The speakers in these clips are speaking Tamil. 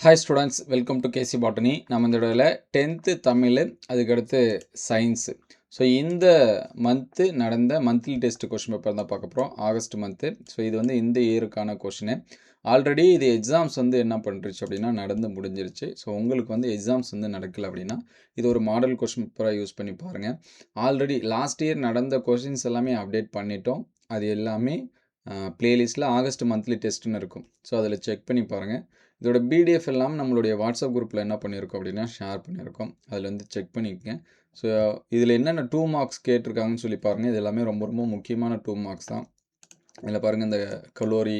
Hi students, welcome to KC botany. நம்ம இந்த இடத்துல 10th தமிழ், அதுக்கடுத்து சயின்ஸு. ஸோ இந்த மந்த்து நடந்த மந்த்லி டெஸ்ட் கொஷின் பேப்பர் தான் பார்க்க போகிறோம். August month. ஸோ இது வந்து இந்த இயருக்கான கொஷினு. ஆல்ரெடி இது எக்ஸாம்ஸ் வந்து என்ன பண்ணுறச்சு அப்படின்னா நடந்து முடிஞ்சிருச்சு. ஸோ உங்களுக்கு வந்து எக்ஸாம்ஸ் வந்து நடக்கலை அப்படின்னா இது ஒரு மாடல் கொஷின் பேப்பராக யூஸ் பண்ணி பாருங்கள். ஆல்ரெடி லாஸ்ட் இயர் நடந்த கொஷின்ஸ் எல்லாமே அப்டேட் பண்ணிட்டோம். அது எல்லாமே ப்ளேலிஸ்ட்டில் ஆகஸ்ட் மந்த்லி டெஸ்ட்டுன்னு இருக்கும். ஸோ அதில் செக் பண்ணி பாருங்கள். இதோட பிடிஎஃப் எல்லாம் நம்மளுடைய வாட்ஸ்அப் குரூப்பில் என்ன பண்ணியிருக்கோம் அப்படின்னா ஷேர் பண்ணியிருக்கோம். அதில் வந்து செக் பண்ணிக்கங்க. ஸோ இதில் என்னென்ன 2 மார்க்ஸ் கேட்டிருக்காங்கன்னு சொல்லி பாருங்கள். இது எல்லாமே ரொம்ப ரொம்ப முக்கியமான 2 மார்க்ஸ் தான். இதில் பாருங்கள், இந்த கலோரி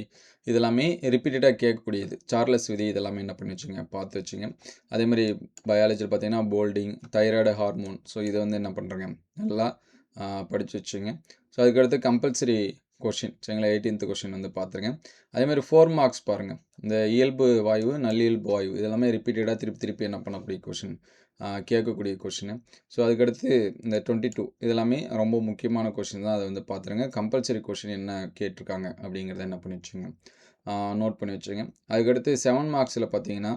இதெல்லாமே ரிப்பீட்டடாக கேட்கக்கூடியது. சார்லஸ் விதி இதெல்லாமே என்ன பண்ணி வச்சுங்க, பார்த்து வச்சுங்க. அதேமாதிரி பயாலஜியில் பார்த்தீங்கன்னா போல்டிங், தைராய்டு ஹார்மோன். ஸோ இதை வந்து என்ன பண்ணுறேங்க, நல்லா படித்து வச்சுங்க. ஸோ அதுக்கடுத்து கம்பல்சரி கொஷின் சரிங்களா, 18th கொஷின் வந்து பார்த்துருங்க. அதேமாதிரி 4 மார்க்ஸ் பாருங்கள். இந்த இயல்பு வாயு, நல்லியல்பு வாயு இதெல்லாமே ரிப்பீட்டடாக திருப்பி என்ன பண்ணக்கூடிய கொஷின், கேட்கக்கூடிய கொஷின். ஸோ அதுக்கடுத்து இந்த 22 இதெல்லாமே ரொம்ப முக்கியமான கொஷின் தான். அதை வந்து பார்த்துருங்க. கம்பல்சரி கொஷின் என்ன கேட்டிருக்காங்க அப்படிங்கிறத என்ன பண்ணி வச்சுங்க, நோட் பண்ணி வச்சுங்க. அதுக்கடுத்து 7 மார்க்ஸில் பார்த்தீங்கன்னா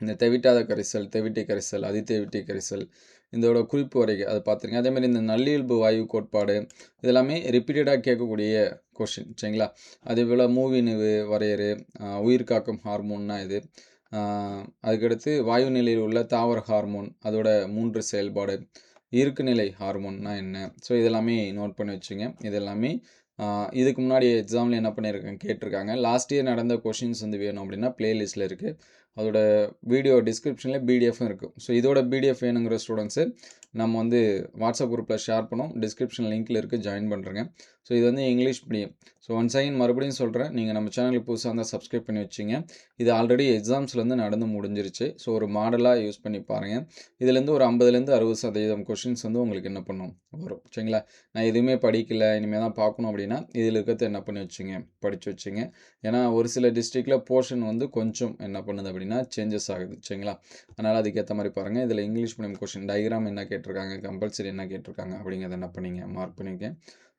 இந்த தெவிட்டாத கரைசல், தெவிட்டை கரைசல், அதிதெவிட்டை கரைசல் இதோட குறிப்பு வரைக அதை பார்த்துருங்க. அதேமாதிரி இந்த நல்லியல்பு வாயு கோட்பாடு இதெல்லாமே ரிப்பீட்டடாக கேட்கக்கூடிய கொஷின் சரிங்களா. அதேபோல் மூவினிவு வரையறு, உயிர் காக்கும் ஹார்மோன்னா இது. அதுக்கடுத்து வாயு நிலையில் உள்ள தாவர ஹார்மோன், அதோட 3 செயல்பாடு, இருக்கு நிலை ஹார்மோன்னா என்ன. ஸோ இதெல்லாமே நோட் பண்ணி வச்சுங்க. இதெல்லாமே இதுக்கு முன்னாடி எக்ஸாமில் என்ன பண்ணியிருக்காங்க கேட்டிருக்காங்க. லாஸ்ட் இயர் நடந்த கொஷின்ஸ் வந்து வேணும் அப்படின்னா ப்ளேலிஸ்ட்டில் இருக்குது. அதோட வீடியோ டிஸ்கிரிப்ஷனில் பிடிஎஃப்பும் இருக்குது. ஸோ இதோட பிடிஎஃப் வேணுங்கிற ஸ்டூடெண்ட்ஸு நம்ம வந்து வாட்ஸ்அப் குரூப்பில் ஷேர் பண்ணோம். டிஸ்கிரிப்ஷன் லிங்க்கில் இருக்குது, ஜாயின் பண்ணுறேங்க. ஸோ இது வந்து English medium. So once again மறுபடியும் சொல்கிறேன், நீங்கள் நம்ம சேனலுக்கு புதுசாக இருந்தால் சப்ஸ்கிரைப் பண்ணி வச்சிங்க. இது ஆல்ரெடி எக்ஸாம்ஸில் வந்து நடந்து முடிஞ்சிருச்சு. ஸோ ஒரு மாடலாக யூஸ் பண்ணி பாருங்கள். இதுலேருந்து ஒரு 50லேருந்து 60% கொஷின்ஸ் வந்து உங்களுக்கு என்ன பண்ணும் வரும் சரிங்களா. நான் எதுவுமே படிக்கல, இனிமேல் தான் பார்க்கணும் அப்படின்னா இதில் இருக்கிறத என்ன பண்ணி வச்சுங்க, படித்து வச்சுங்க. ஏன்னா ஒரு சில டிஸ்ட்ரிக்டில் போர்ஷன் வந்து கொஞ்சம் என்ன பண்ணுது அப்படின்னா சேஞ்சஸ் ஆகுது சரிங்களா. அதனால் அதுக்கேற்ற மாதிரி பாருங்கள். இதில் இங்கிலீஷ் மீடியம் கொஷின் டயக்ராம் என்ன கேட்டிருக்காங்க, கம்பல்சரி என்ன கேட்டிருக்காங்க அப்படிங்கிறத என்ன பண்ணிங்க, மார்க் பண்ணிக்க.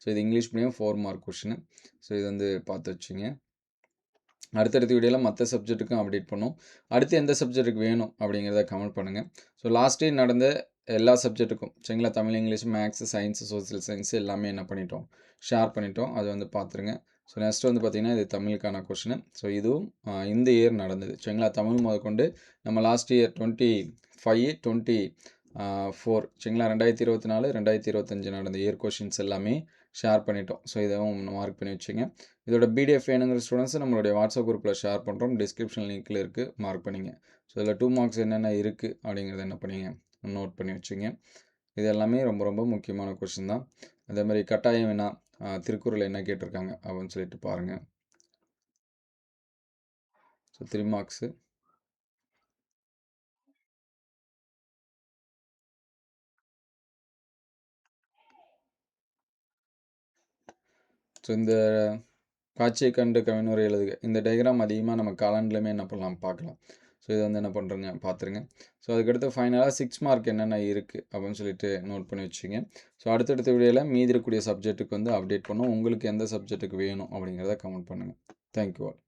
ஸோ இது English medium 4 mark question. So இது வந்து பார்த்து வச்சுங்க. அடுத்தடுத்த வீடியோவில் மற்ற சப்ஜெக்ட்டுக்கும் அப்டேட் பண்ணும். அடுத்து எந்த சப்ஜெக்ட்டுக்கு வேணும் அப்படிங்கிறத கமெண்ட் பண்ணுங்கள். ஸோ லாஸ்ட் இயர் நடந்த எல்லா சப்ஜெக்ட்டுக்கும் சரிங்களா, தமிழ், English, maths, science, social science எல்லாமே என்ன பண்ணிட்டோம், ஷேர் பண்ணிட்டோம். அது வந்து பார்த்துருங்க. ஸோ நெக்ஸ்ட் வந்து பார்த்திங்கன்னா இது தமிழுக்கான கொஷின். ஸோ இதுவும் இந்த இயர் நடந்தது சரிங்களா. தமிழ் முதற்கொண்டு நம்ம லாஸ்ட் இயர் 25, 24 சரிங்களா, 2024, 2025 நடந்த இயர் கொஷின்ஸ் எல்லாமே ஷேர் பண்ணிட்டோம். ஸோ இதையும் மார்க் பண்ணி வச்சுங்க. இதோட பிடிஎஃப் வேணுங்கிற ஸ்டூடெண்ட்ஸ் நம்மளுடைய வாட்ஸ்அப் குரூப்பில் ஷேர் பண்ணுறோம். டிஸ்கிரிப்ஷன் லிங்க்கில் இருக்குது, மார்க் பண்ணிங்க. ஸோ இதில் 2 மார்க்ஸ் என்னென்ன இருக்குது அப்படிங்கிறத என்ன பண்ணிங்க, நோட் பண்ணி வச்சுங்க. இது எல்லாமே ரொம்ப ரொம்ப முக்கியமான கொஷின் தான். அதே மாதிரி கட்டாயம் வேணா திருக்குறள் என்ன கேட்டிருக்காங்க அப்படின்னு சொல்லிட்டு பாருங்கள். So 3 marks. ஸோ இந்த காட்சியை கண்டு கவினுரை எழுதுக இந்த டயக்ராம் அதிகமாக நம்ம காலாண்டுலையுமே என்ன பண்ணலாம் பார்க்கலாம். ஸோ இதை வந்து என்ன பண்ணுறங்க பார்த்துருங்க. ஸோ அதுக்கடுத்து ஃபைனலாக 6 மார்க் என்னென்ன இருக்குது அப்படின்னு சொல்லிட்டு நோட் பண்ணி வச்சுங்க. ஸோ அடுத்தடுத்த வீடியோவில் மீதி இருக்கக்கூடிய சப்ஜெக்ட்டுக்கு வந்து அப்டேட் பண்ணும். உங்களுக்கு எந்த சப்ஜெக்ட்டுக்கு வேணும் அப்படிங்கிறத கமெண்ட் பண்ணுங்கள். Thank you all.